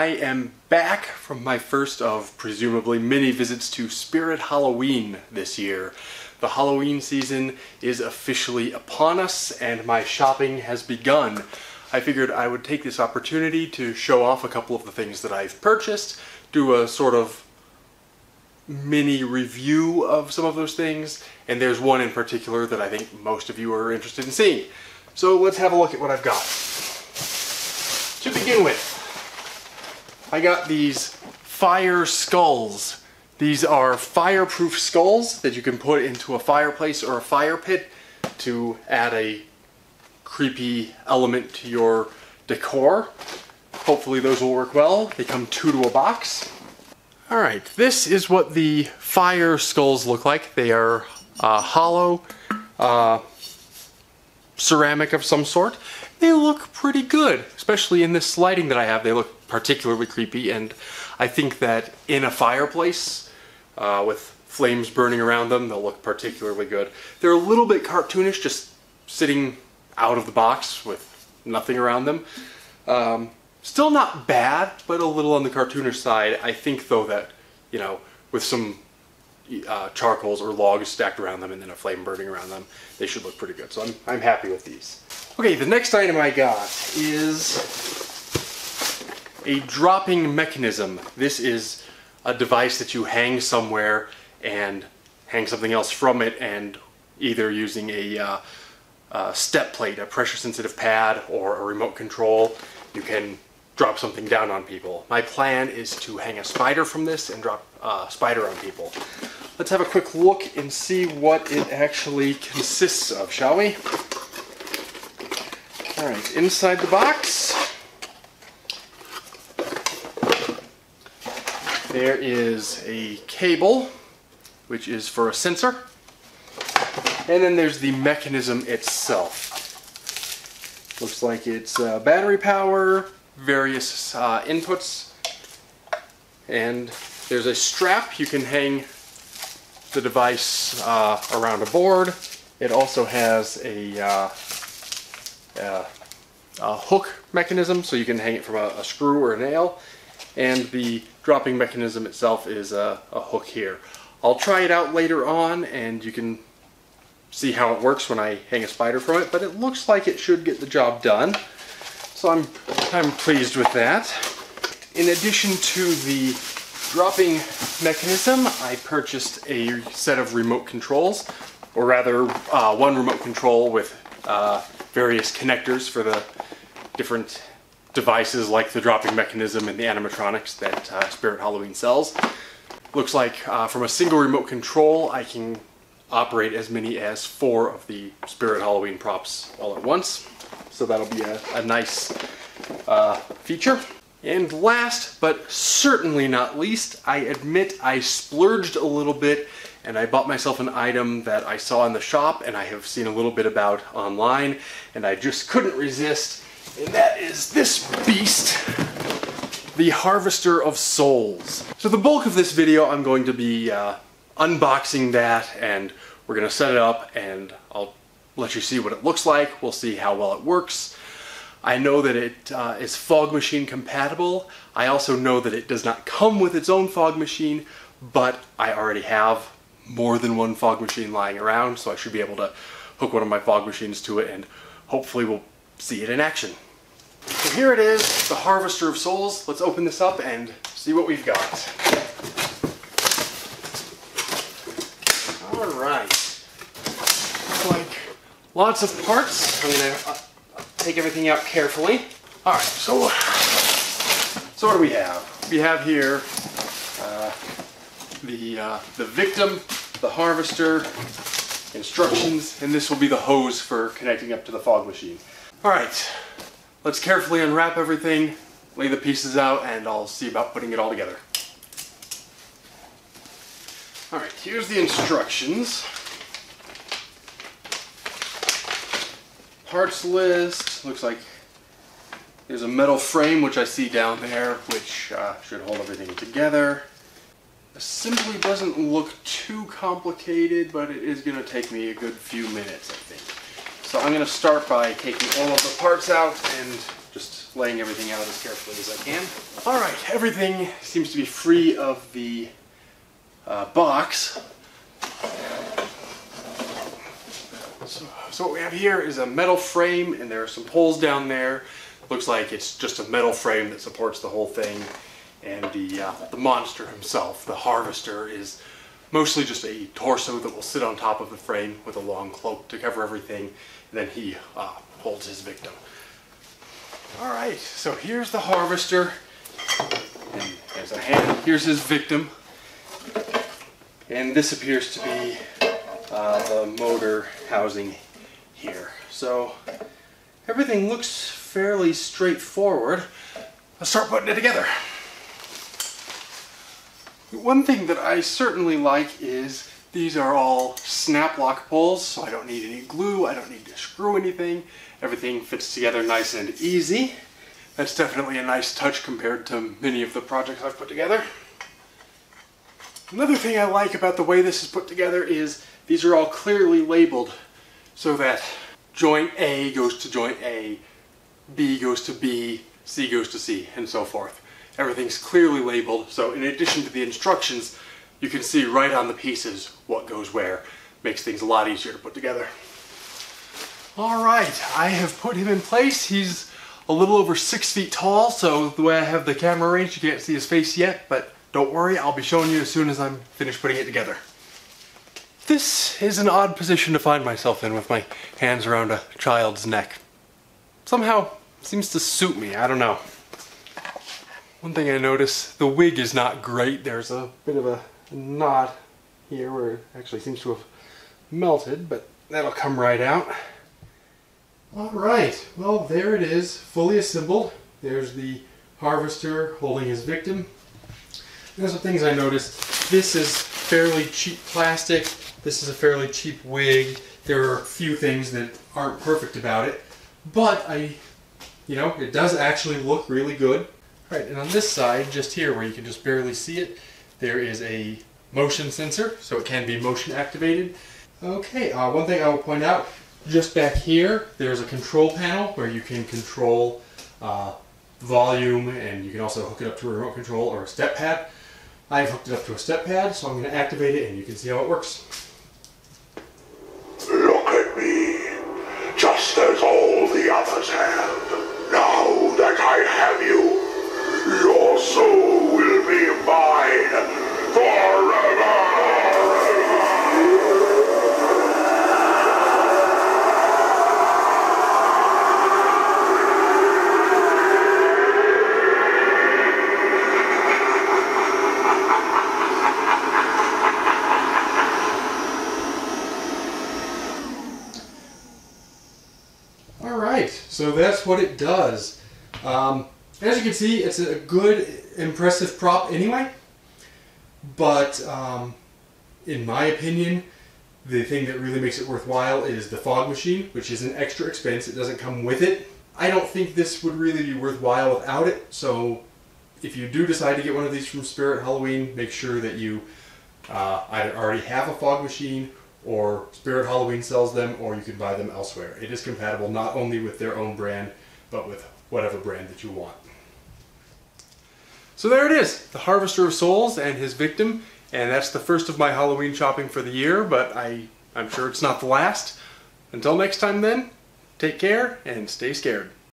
I am back from my first of presumably many visits to Spirit Halloween this year. The Halloween season is officially upon us and my shopping has begun. I figured I would take this opportunity to show off a couple of the things that I've purchased, do a sort of mini review of some of those things, and there's one in particular that I think most of you are interested in seeing. So let's have a look at what I've got. To begin with, I got these fire skulls. These are fireproof skulls that you can put into a fireplace or a fire pit to add a creepy element to your decor. Hopefully those will work well. They come 2 to a box. Alright, this is what the fire skulls look like. They are hollow ceramic of some sort. They look pretty good, especially in this lighting that I have. They look particularly creepy, and I think that in a fireplace with flames burning around them, they'll look particularly good. They're a little bit cartoonish, just sitting out of the box with nothing around them. Still not bad, but a little on the cartoonish side. I think though that, you know, with some charcoals or logs stacked around them and then a flame burning around them, they should look pretty good. So I'm happy with these. Okay, the next item I got is a dropping mechanism. This is a device that you hang somewhere and hang something else from it, and either using a step plate, a pressure sensitive pad, or a remote control, you can drop something down on people. My plan is to hang a spider from this and drop a spider on people. Let's have a quick look and see what it actually consists of, shall we? Alright, inside the box there is a cable, which is for a sensor, and then there's the mechanism itself. Looks like it's battery power, various inputs, and there's a strap. You can hang the device around a board. It also has a hook mechanism, so you can hang it from a screw or a nail, and the dropping mechanism itself is a hook here. I'll try it out later on and you can see how it works when I hang a spider from it, but it looks like it should get the job done, so I'm pleased with that. In addition to the dropping mechanism, I purchased a set of remote controls, or rather one remote control with various connectors for the different devices like the dropping mechanism and the animatronics that Spirit Halloween sells. Looks like from a single remote control I can operate as many as 4 of the Spirit Halloween props all at once, so that'll be a nice feature. And last but certainly not least, I admit I splurged a little bit and I bought myself an item that I saw in the shop and I have seen a little bit about online, and I just couldn't resist, and that is this beast, the Harvester of Souls. So the bulk of this video I'm going to be unboxing that, and we're going to set it up and I'll let you see what it looks like. We'll see how well it works. I know that it is fog machine compatible. I also know that it does not come with its own fog machine, but I already have more than one fog machine lying around, so I should be able to hook one of my fog machines to it and hopefully we'll see it in action. So here it is, the Harvester of Souls. Let's open this up and see what we've got. Alright. Like lots of parts. I'm going to take everything out carefully. Alright, so what do we have? We have here the victim, the harvester, instructions, and this will be the hose for connecting up to the fog machine. Alright, let's carefully unwrap everything, lay the pieces out, and I'll see about putting it all together. Alright, here's the instructions. Parts list. Looks like there's a metal frame, which I see down there, which should hold everything together. Assembly doesn't look too complicated, but it is going to take me a good few minutes, I think. So I'm going to start by taking all of the parts out and just just laying everything out as carefully as I can. Alright, everything seems to be free of the box. So what we have here is a metal frame, and there are some holes down there. Looks like it's just a metal frame that supports the whole thing. And the monster himself, the harvester, is mostly just a torso that will sit on top of the frame with a long cloak to cover everything. And then he holds his victim. Alright, so here's the harvester. And there's a hand. Here's his victim. And this appears to be the motor housing here. So everything looks fairly straightforward. Let's start putting it together. One thing that I certainly like is these are all snap lock pulls, so I don't need any glue, I don't need to screw anything. Everything fits together nice and easy. That's definitely a nice touch compared to many of the projects I've put together. Another thing I like about the way this is put together is these are all clearly labeled so that joint A goes to joint A, B goes to B, C goes to C, and so forth. Everything's clearly labeled, so in addition to the instructions, you can see right on the pieces what goes where. Makes things a lot easier to put together. Alright, I have put him in place. He's a little over 6 feet tall, so the way I have the camera arranged, you can't see his face yet, but don't worry, I'll be showing you as soon as I'm finished putting it together. This is an odd position to find myself in with my hands around a child's neck. Somehow, it seems to suit me, I don't know. One thing I notice, the wig is not great. There's a bit of a knot here where it actually seems to have melted, but that'll come right out. Alright, well there it is, fully assembled. There's the harvester holding his victim. There's some things I noticed. This is fairly cheap plastic. This is a fairly cheap wig. There are a few things that aren't perfect about it, but it does actually look really good. Alright, and on this side, just here where you can just barely see it, there is a motion sensor, so it can be motion activated. Okay, one thing I will point out, just back here, there's a control panel where you can control volume, and you can also hook it up to a remote control or a step pad. I've hooked it up to a step pad, so I'm going to activate it and you can see how it works. Look at me, just as all the others have. Now that I have you, your soul will be mine forever! Alright, so that's what it does. As you can see, it's a good, impressive prop anyway, but in my opinion, the thing that really makes it worthwhile is the fog machine, which is an extra expense. It doesn't come with it. I don't think this would really be worthwhile without it, so if you do decide to get one of these from Spirit Halloween, make sure that you either already have a fog machine or Spirit Halloween sells them, or you can buy them elsewhere. It is compatible not only with their own brand, but with whatever brand that you want. So there it is, the Harvester of Souls and his victim, and that's the first of my Halloween shopping for the year, but I'm sure it's not the last. Until next time then, take care and stay scared.